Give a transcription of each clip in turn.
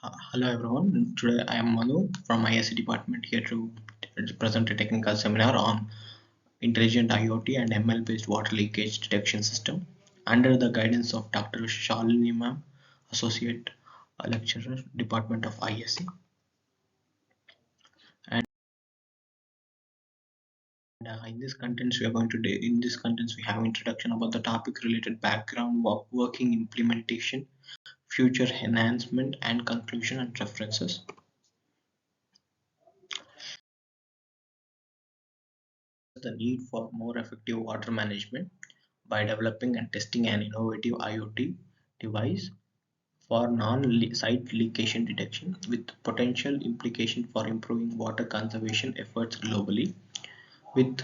Hello everyone. Today I am Manu from ISE department here to present a technical seminar on intelligent IoT and ML based water leakage detection system under the guidance of Dr. Shalini ma'am, Associate Lecturer, Department of ISE. And in this contents we are going to in this contents we have introduction about the topic related background, working implementation, future enhancement, and conclusion and references. The need for more effective water management by developing and testing an innovative IoT device for non-site leakage detection with potential implication for improving water conservation efforts globally. With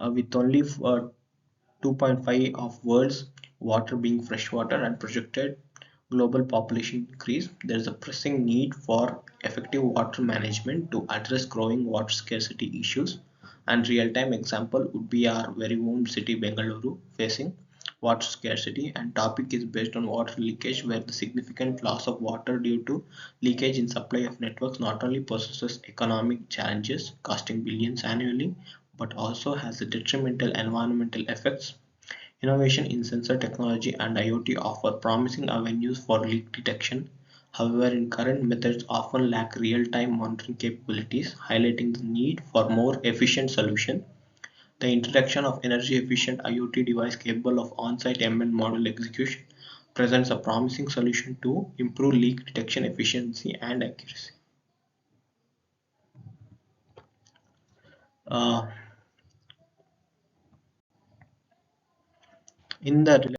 only 2.5 of world's water being freshwater and projected global population increase, there is a pressing need for effective water management to address growing water scarcity issues. And real-time example would be our very own city Bengaluru facing water scarcity, and topic is based on water leakage, where the significant loss of water due to leakage in supply of networks not only possesses economic challenges costing billions annually, but also has detrimental environmental effects. Innovation in sensor technology and IoT offer promising avenues for leak detection. However, in current methods often lack real-time monitoring capabilities, highlighting the need for more efficient solution. The introduction of energy-efficient IoT device capable of on-site ML model execution presents a promising solution to improve leak detection efficiency and accuracy. Uh, in the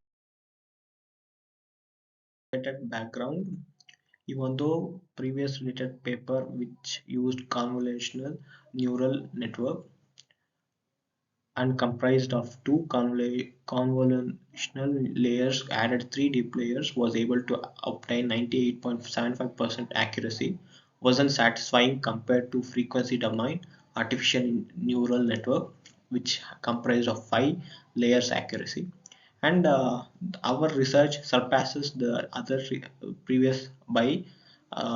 related background, even though previous related paper which used convolutional neural network and comprised of two convolutional layers added three deep layers was able to obtain 98.75% accuracy, wasn't satisfying compared to frequency domain artificial neural network which comprised of five layers accuracy. And our research surpasses the other previous by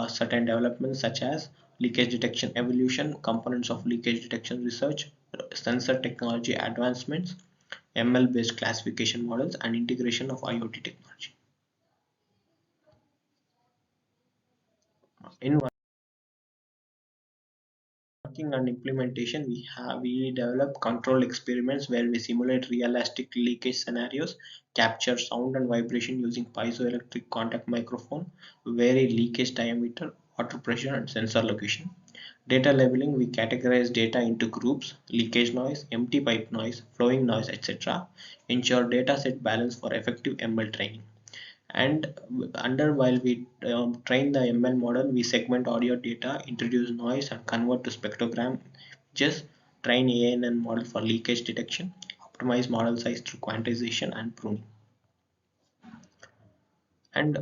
certain developments such as leakage detection evolution, components of leakage detection research, sensor technology advancements, ML based classification models, and integration of IoT technology. In working on implementation, we develop control experiments where we simulate realistic leakage scenarios, capture sound and vibration using piezoelectric contact microphone, vary leakage diameter, water pressure, and sensor location. Data labeling, we categorize data into groups: leakage noise, empty pipe noise, flowing noise, etc. Ensure data set balance for effective ML training. And while we train the ML model, we segment audio data, introduce noise, and convert to spectrogram. Just train ANN model for leakage detection, optimize model size through quantization and pruning. And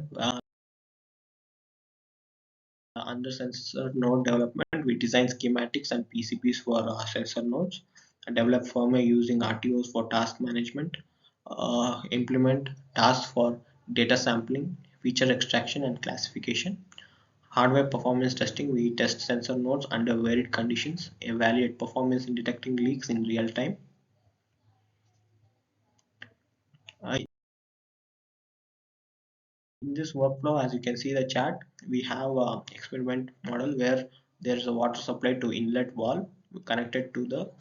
under sensor node development, we design schematics and PCBs for sensor nodes, and develop firmware using RTOs for task management, implement tasks for data sampling, feature extraction, and classification. Hardware performance testing, we test sensor nodes under varied conditions, evaluate performance in detecting leaks in real time. Uh, in this workflow, as you can see the chart, we have a experiment model where there is a water supply to inlet valve connected to the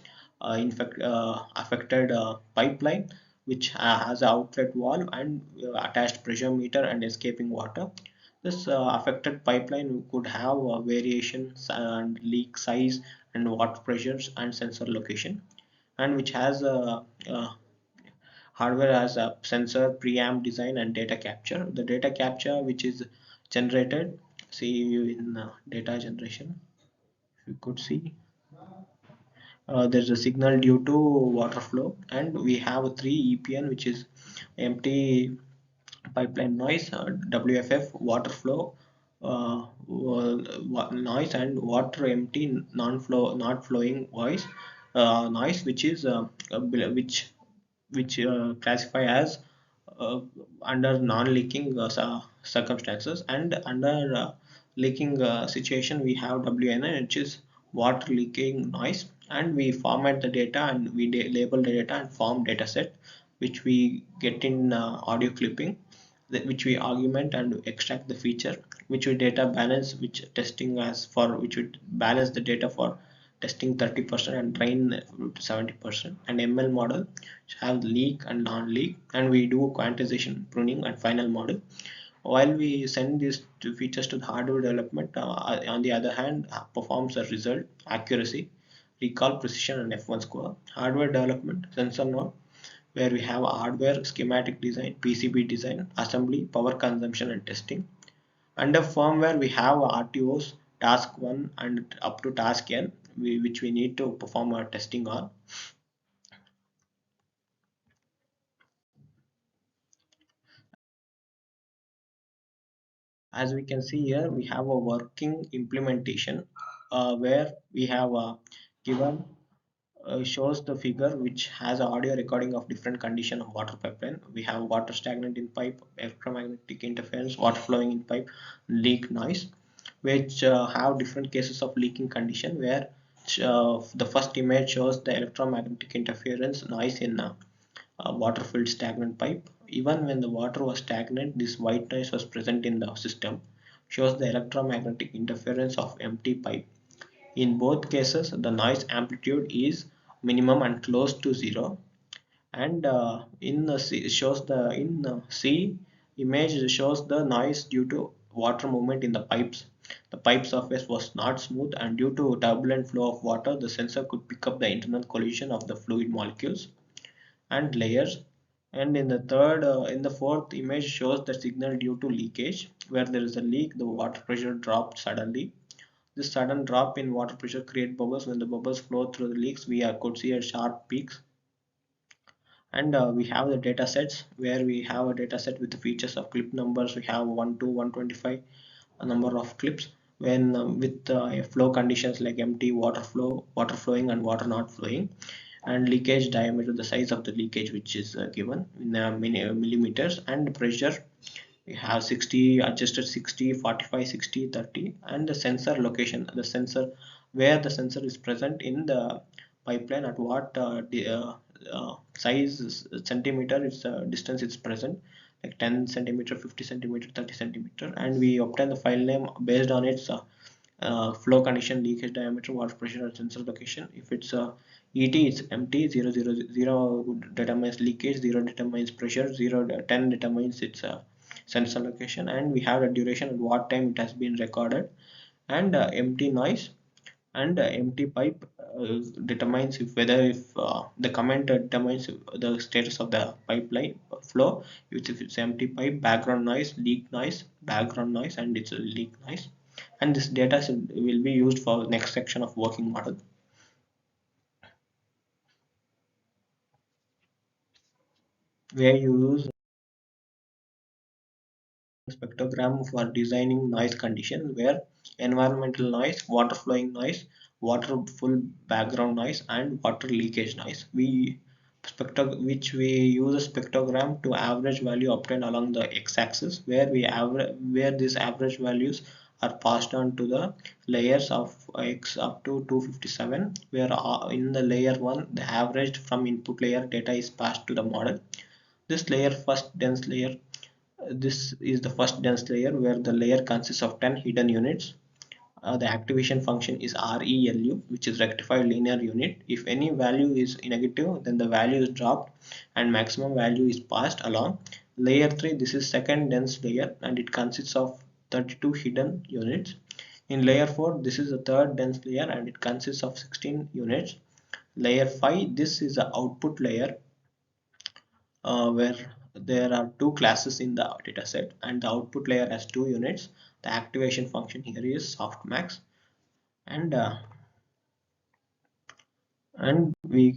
affected pipeline, which has an outlet valve and attached pressure meter and escaping water. This affected pipeline could have variations and leak size and water pressures and sensor location, and which has a hardware as a sensor, preamp design, and data capture. The data capture which is generated, see in data generation, if you could see, there's a signal due to water flow, and we have three EPN, which is empty pipeline noise, WFF water flow noise, and water empty non-flow not flowing voice noise, which is which classify as uh, under non-leaking circumstances, and under leaking situation, we have WN, which is water leaking noise, and we format the data and we label the data and form data set, which we get in audio clipping, which we augment and extract the feature, which we data balance, which testing as for which we balance the data for testing 30% and train to 70%, and ML model which have leak and non-leak, and we do quantization, pruning, and final model. While we send these two features to the hardware development, on the other hand, performs a result, accuracy, recall, precision, and F1 score. Hardware development, sensor node, where we have hardware, schematic design, PCB design, assembly, power consumption, and testing. Under firmware, we have RTOs, task 1 and up to task n, which we need to perform our testing on. As we can see here, we have a working implementation where we have given shows the figure which has audio recording of different condition of water pipeline. We have water stagnant in pipe, electromagnetic interference, water flowing in pipe, leak noise, which have different cases of leaking condition, where the first image shows the electromagnetic interference noise in water filled stagnant pipe. Even when the water was stagnant, this white noise was present in the system, shows the electromagnetic interference of empty pipe. In both cases, the noise amplitude is minimum and close to zero. And in the C shows the in C image shows the noise due to water movement in the pipes. The pipe surface was not smooth, and due to turbulent flow of water, the sensor could pick up the internal collision of the fluid molecules and layers. And in the fourth image shows the signal due to leakage, where there is a leak, the water pressure dropped suddenly. This sudden drop in water pressure create bubbles. When the bubbles flow through the leaks, we could see a sharp peaks. And we have the data sets, where we have a data set with the features of clip numbers. We have 1 to 125 a number of clips, when with flow conditions like empty, water flow, water flowing, and water not flowing, and leakage diameter, the size of the leakage which is given in millimeters, and pressure we have 60 adjusted, 60, 45, 60, 30, and the sensor location, the sensor where the sensor is present in the pipeline, at what size centimeter its distance is present, like 10 centimeter, 50 centimeter, 30 centimeter, and we obtain the file name based on its flow condition, leakage diameter, water pressure, and sensor location. If it's ET, it's empty. 0, 0, 0 determines leakage, 0 determines pressure, 0, 10 determines its sensor location, and we have a duration at what time it has been recorded, and empty noise and empty pipe determines if whether if the comment determines the status of the pipeline flow, which if it's empty pipe, background noise, leak noise, background noise, and it's a leak noise. And this data will be used for next section of working model, where you use spectrogram for designing noise conditions, where environmental noise, water flowing noise, water full background noise, and water leakage noise. Which we use a spectrogram to average value obtained along the x-axis, where where these average values are passed on to the layers of x up to 257, where in the layer 1 the average from input layer data is passed to the model. This layer first dense layer This is the first dense layer, where the layer consists of 10 hidden units. The activation function is RELU, which is rectified linear unit. If any value is negative, then the value is dropped and maximum value is passed along. Layer 3, this is second dense layer, and it consists of 32 hidden units. In layer 4, this is the third dense layer, and it consists of 16 units. Layer 5, this is the output layer, where there are two classes in the dataset, and the output layer has two units. The activation function here is softmax, and we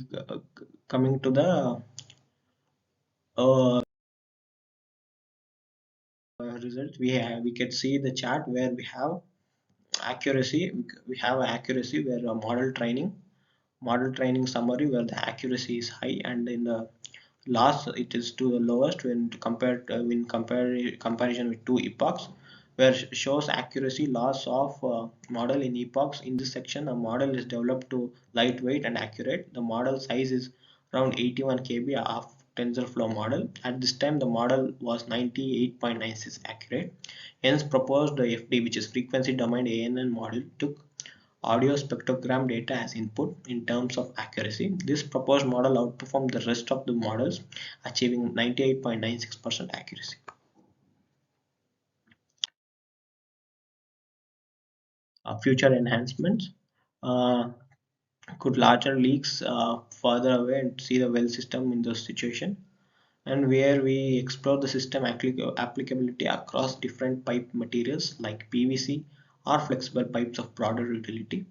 coming to the results. We can see the chart where we have accuracy. We have accuracy where model training summary, where the accuracy is high, and in the last it is to the lowest when compared comparison with two epochs. where shows accuracy loss of model in epochs. In this section, a model is developed to lightweight and accurate. The model size is around 81 kb of TensorFlow model. At this time, the model was 98.96 accurate. Hence, proposed the FD, which is frequency domain ANN model, took audio spectrogram data as input in terms of accuracy. This proposed model outperformed the rest of the models, achieving 98.96% accuracy. Future enhancements uh, could larger leaks further away and see the well system in the situation, and where we explore the system applicability across different pipe materials like PVC or flexible pipes of broader utility,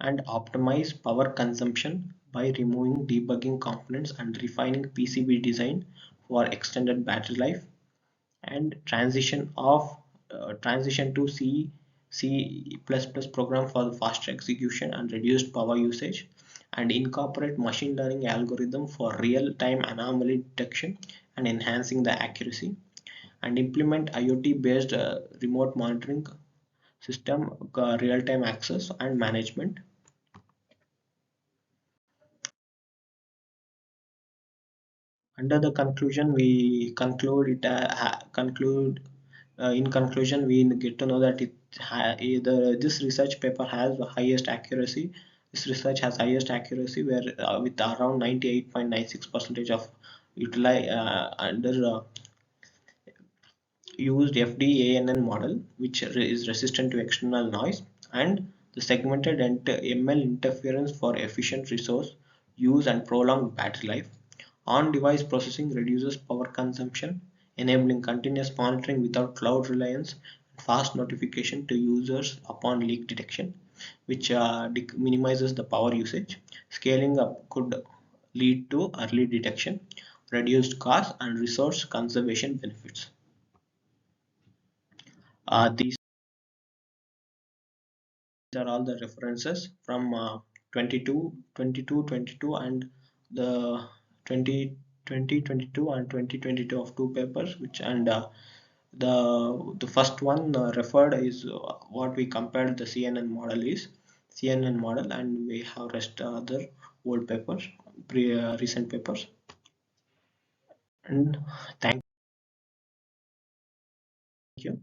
and optimize power consumption by removing debugging components and refining PCB design for extended battery life, and transition to C++ program for the faster execution and reduced power usage, and incorporate machine learning algorithm for real-time anomaly detection and enhancing the accuracy, and implement IoT based remote monitoring system, real-time access and management. Under the conclusion, we conclude it conclude in conclusion, we get to know that this research paper has the highest accuracy. This research has highest accuracy, where with around 98.96 percentage of utilize under used FDANN model, which is resistant to external noise, and the segmented ML interference for efficient resource use and prolonged battery life. On-device processing reduces power consumption, enabling continuous monitoring without cloud reliance, and fast notification to users upon leak detection, which minimizes the power usage. Scaling up could lead to early detection, reduced costs, and resource conservation benefits. These are all the references from 22, and the 2022 and 2022 of two papers, which and the first one referred is what we compared the CNN model is CNN model, and we have rest other old papers, recent papers. And thank you.